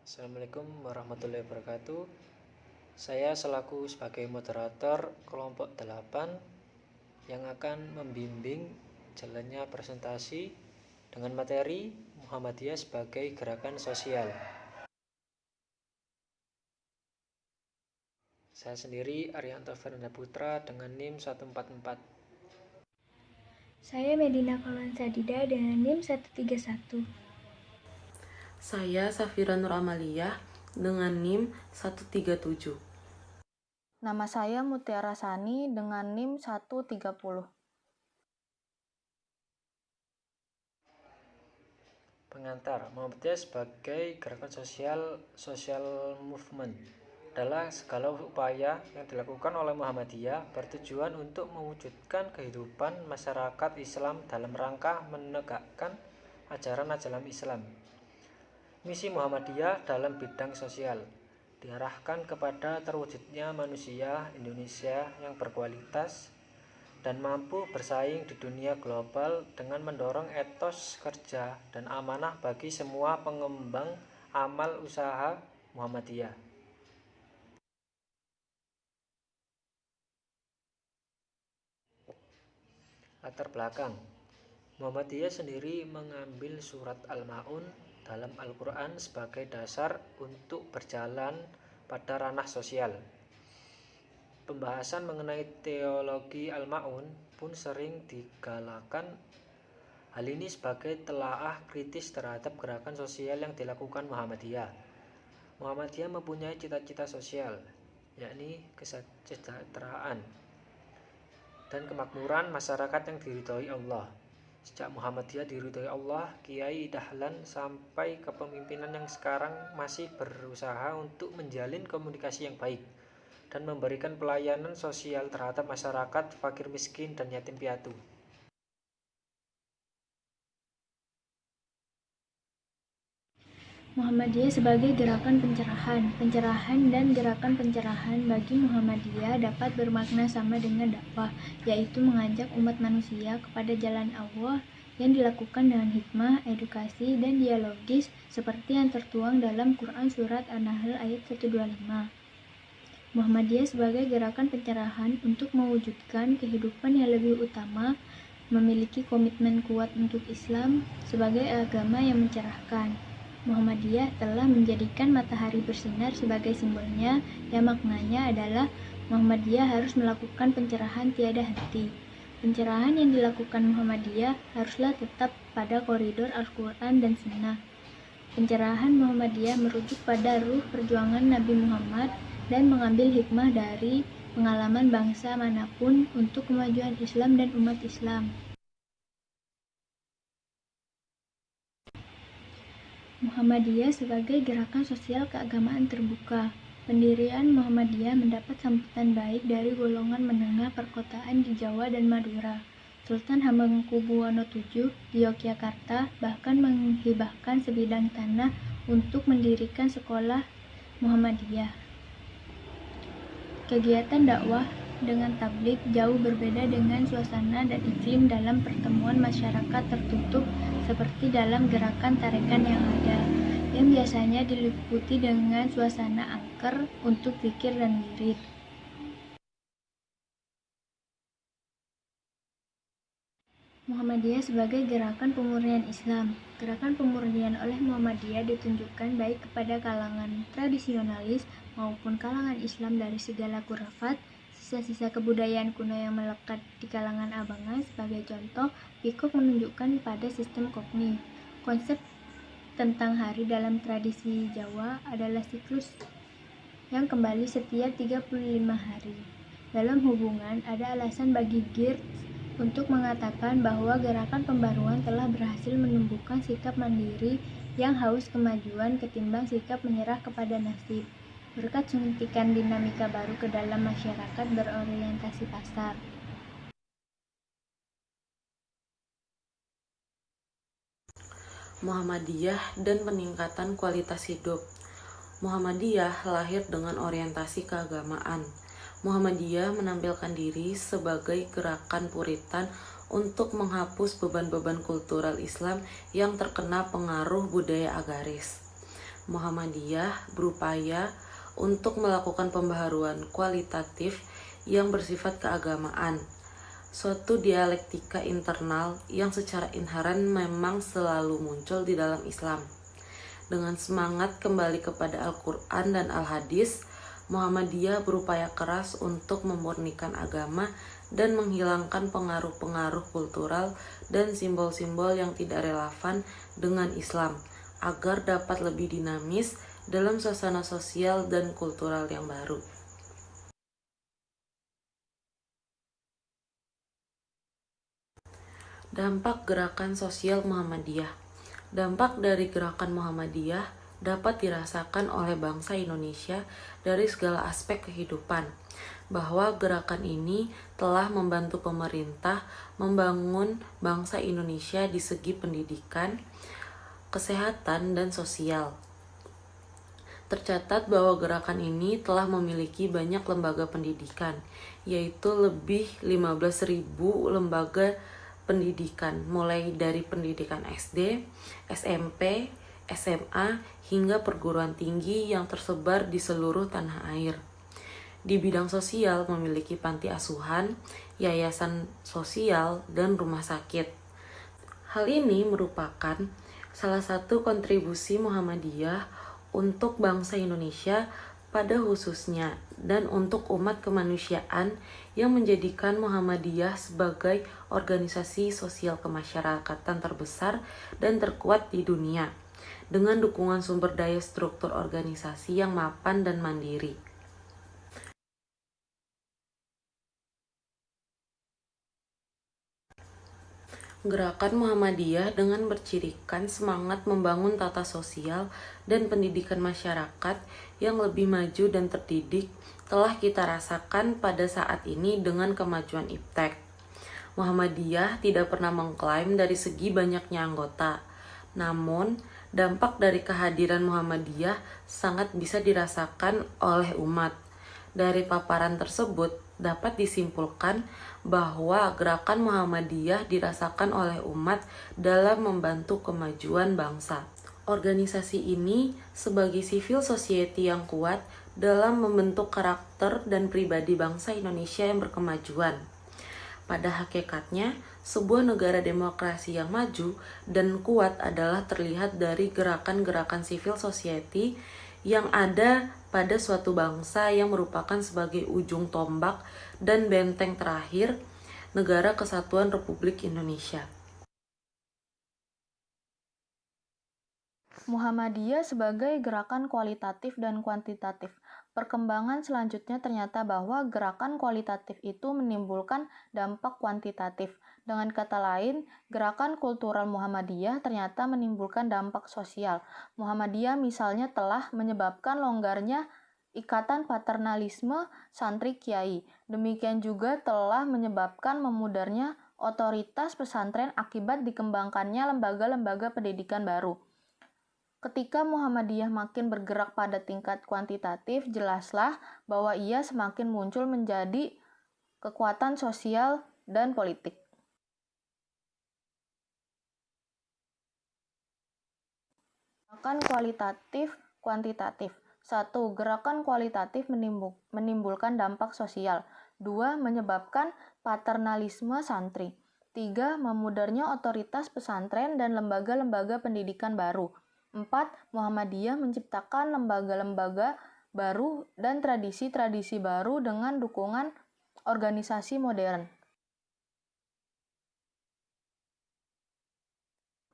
Assalamualaikum warahmatullahi wabarakatuh. Saya selaku sebagai moderator kelompok 8 yang akan membimbing jalannya presentasi dengan materi Muhammadiyah sebagai gerakan sosial. Saya sendiri Arianto Fernanda Putra dengan NIM 144. Saya Medina Kolon Sadida dengan NIM 131. Saya Safira Nur Amaliyah dengan NIM 137. Nama saya Mutiara Sani dengan NIM 130. Pengantar, Muhammadiyah sebagai gerakan social movement adalah segala upaya yang dilakukan oleh Muhammadiyah bertujuan untuk mewujudkan kehidupan masyarakat Islam dalam rangka menegakkan ajaran Islam. Misi Muhammadiyah dalam bidang sosial diarahkan kepada terwujudnya manusia Indonesia yang berkualitas dan mampu bersaing di dunia global dengan mendorong etos kerja dan amanah bagi semua pengembang amal usaha Muhammadiyah. Latar belakang, Muhammadiyah sendiri mengambil surat Al-Ma'un dalam Al-Quran sebagai dasar untuk berjalan pada ranah sosial. Pembahasan mengenai teologi Al-Ma'un pun sering digalakan. Hal ini sebagai telaah kritis terhadap gerakan sosial yang dilakukan Muhammadiyah. Muhammadiyah mempunyai cita-cita sosial, yakni kesejahteraan dan kemakmuran masyarakat yang diridhoi Allah. Sejak Muhammadiyah diridhoi Allah, Kiai Dahlan sampai kepemimpinan yang sekarang masih berusaha untuk menjalin komunikasi yang baik dan memberikan pelayanan sosial terhadap masyarakat fakir miskin dan yatim piatu. Muhammadiyah sebagai gerakan pencerahan dan gerakan pencerahan bagi Muhammadiyah dapat bermakna sama dengan dakwah, yaitu mengajak umat manusia kepada jalan Allah yang dilakukan dengan hikmah, edukasi, dan dialogis seperti yang tertuang dalam Quran Surat An-Nahl ayat 125. Muhammadiyah sebagai gerakan pencerahan untuk mewujudkan kehidupan yang lebih utama, memiliki komitmen kuat untuk Islam sebagai agama yang mencerahkan. Muhammadiyah telah menjadikan matahari bersinar sebagai simbolnya, yang maknanya adalah Muhammadiyah harus melakukan pencerahan tiada henti. Pencerahan yang dilakukan Muhammadiyah haruslah tetap pada koridor Al-Quran dan Sunnah. Pencerahan Muhammadiyah merujuk pada ruh perjuangan Nabi Muhammad dan mengambil hikmah dari pengalaman bangsa manapun untuk kemajuan Islam dan umat Islam. Muhammadiyah sebagai gerakan sosial keagamaan terbuka. Pendirian Muhammadiyah mendapat sambutan baik dari golongan menengah perkotaan di Jawa dan Madura. Sultan Hamengkubuwono VII di Yogyakarta bahkan menghibahkan sebidang tanah untuk mendirikan sekolah Muhammadiyah. Kegiatan dakwah dengan tabligh jauh berbeda dengan suasana dan iklim dalam pertemuan masyarakat tertutup seperti dalam gerakan tarekan yang ada, yang biasanya diliputi dengan suasana angker untuk zikir dan wirid. Muhammadiyah sebagai gerakan pemurnian Islam. Gerakan pemurnian oleh Muhammadiyah ditunjukkan baik kepada kalangan tradisionalis maupun kalangan Islam dari segala khurafat, sisa-sisa kebudayaan kuno yang melekat di kalangan abangan. Sebagai contoh, Pikuk menunjukkan pada sistem Kokni. Konsep tentang hari dalam tradisi Jawa adalah siklus yang kembali setiap 35 hari. Dalam hubungan, ada alasan bagi Geertz untuk mengatakan bahwa gerakan pembaruan telah berhasil menumbuhkan sikap mandiri yang haus kemajuan ketimbang sikap menyerah kepada nasib, berkat suntikan dinamika baru ke dalam masyarakat berorientasi pasar. Muhammadiyah dan peningkatan kualitas hidup. Muhammadiyah lahir dengan orientasi keagamaan. Muhammadiyah menampilkan diri sebagai gerakan Puritan untuk menghapus beban-beban kultural Islam yang terkena pengaruh budaya agaris. Muhammadiyah berupaya untuk melakukan pembaharuan kualitatif yang bersifat keagamaan, suatu dialektika internal yang secara inheren memang selalu muncul di dalam Islam. Dengan semangat kembali kepada Al-Quran dan Al-Hadis, Muhammadiyah berupaya keras untuk memurnikan agama dan menghilangkan pengaruh-pengaruh kultural dan simbol-simbol yang tidak relevan dengan Islam, agar dapat lebih dinamis dalam suasana sosial dan kultural yang baru. Dampak gerakan sosial Muhammadiyah. Dampak dari gerakan Muhammadiyah dapat dirasakan oleh bangsa Indonesia dari segala aspek kehidupan, bahwa gerakan ini telah membantu pemerintah membangun bangsa Indonesia di segi pendidikan, kesehatan, dan sosial. Tercatat bahwa gerakan ini telah memiliki banyak lembaga pendidikan, yaitu lebih 15.000 lembaga pendidikan, mulai dari pendidikan SD, SMP, SMA, hingga perguruan tinggi yang tersebar di seluruh tanah air. Di bidang sosial memiliki panti asuhan, yayasan sosial, dan rumah sakit. Hal ini merupakan salah satu kontribusi Muhammadiyah untuk bangsa Indonesia pada khususnya dan untuk umat kemanusiaan yang menjadikan Muhammadiyah sebagai organisasi sosial kemasyarakatan terbesar dan terkuat di dunia, dengan dukungan sumber daya struktur organisasi yang mapan dan mandiri. Gerakan Muhammadiyah dengan bercirikan semangat membangun tata sosial dan pendidikan masyarakat yang lebih maju dan terdidik telah kita rasakan pada saat ini dengan kemajuan IPTEK. Muhammadiyah tidak pernah mengklaim dari segi banyaknya anggota, namun dampak dari kehadiran Muhammadiyah sangat bisa dirasakan oleh umat. Dari paparan tersebut dapat disimpulkan bahwa gerakan Muhammadiyah dirasakan oleh umat dalam membantu kemajuan bangsa. Organisasi ini sebagai civil society yang kuat dalam membentuk karakter dan pribadi bangsa Indonesia yang berkemajuan. Pada hakikatnya, sebuah negara demokrasi yang maju dan kuat adalah terlihat dari gerakan-gerakan civil society yang ada pada suatu bangsa yang merupakan sebagai ujung tombak dan benteng terakhir Negara Kesatuan Republik Indonesia. Muhammadiyah sebagai gerakan kualitatif dan kuantitatif. Perkembangan selanjutnya ternyata bahwa gerakan kualitatif itu menimbulkan dampak kuantitatif. Dengan kata lain, gerakan kultural Muhammadiyah ternyata menimbulkan dampak sosial. Muhammadiyah misalnya telah menyebabkan longgarnya ikatan paternalisme santri kiai. Demikian juga telah menyebabkan memudarnya otoritas pesantren akibat dikembangkannya lembaga-lembaga pendidikan baru. Ketika Muhammadiyah makin bergerak pada tingkat kuantitatif, jelaslah bahwa ia semakin muncul menjadi kekuatan sosial dan politik. Gerakan kualitatif kuantitatif. 1. Gerakan kualitatif menimbulkan dampak sosial. 2. Menyebabkan paternalisme santri. 3. Memudarnya otoritas pesantren dan lembaga-lembaga pendidikan baru. 4. Muhammadiyah menciptakan lembaga-lembaga baru dan tradisi-tradisi baru dengan dukungan organisasi modern.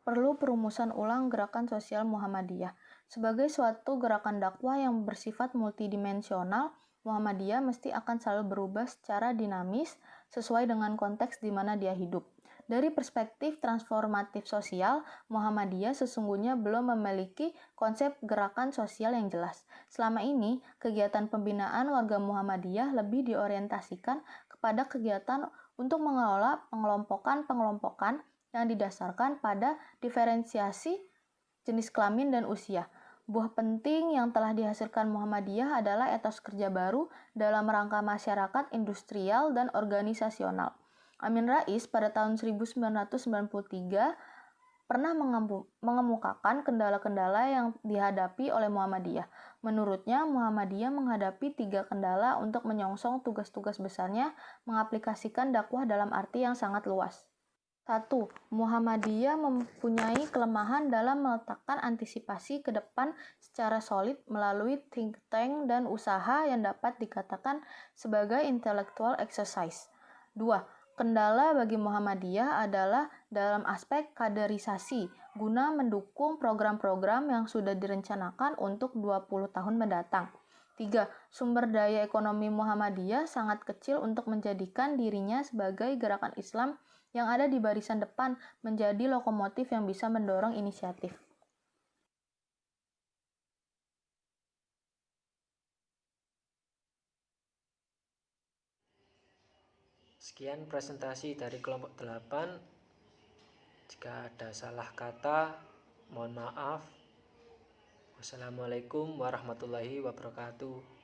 Perlu perumusan ulang gerakan sosial Muhammadiyah. Sebagai suatu gerakan dakwah yang bersifat multidimensional, Muhammadiyah mesti akan selalu berubah secara dinamis sesuai dengan konteks di mana dia hidup. Dari perspektif transformatif sosial, Muhammadiyah sesungguhnya belum memiliki konsep gerakan sosial yang jelas. Selama ini, kegiatan pembinaan warga Muhammadiyah lebih diorientasikan kepada kegiatan untuk mengelola pengelompokan yang didasarkan pada diferensiasi jenis kelamin dan usia. Buah penting yang telah dihasilkan Muhammadiyah adalah etos kerja baru dalam rangka masyarakat industrial dan organisasional. Amin Rais pada tahun 1993 pernah mengemukakan kendala-kendala yang dihadapi oleh Muhammadiyah. Menurutnya, Muhammadiyah menghadapi 3 kendala untuk menyongsong tugas-tugas besarnya mengaplikasikan dakwah dalam arti yang sangat luas. 1. Muhammadiyah mempunyai kelemahan dalam meletakkan antisipasi ke depan secara solid melalui think tank dan usaha yang dapat dikatakan sebagai intellectual exercise. 2. Kendala bagi Muhammadiyah adalah dalam aspek kaderisasi guna mendukung program-program yang sudah direncanakan untuk 20 tahun mendatang. 3. Sumber daya ekonomi Muhammadiyah sangat kecil untuk menjadikan dirinya sebagai gerakan Islam yang ada di barisan depan menjadi lokomotif yang bisa mendorong inisiatif. Sekian presentasi dari kelompok 8. Jika ada salah kata, mohon maaf. Wassalamualaikum warahmatullahi wabarakatuh.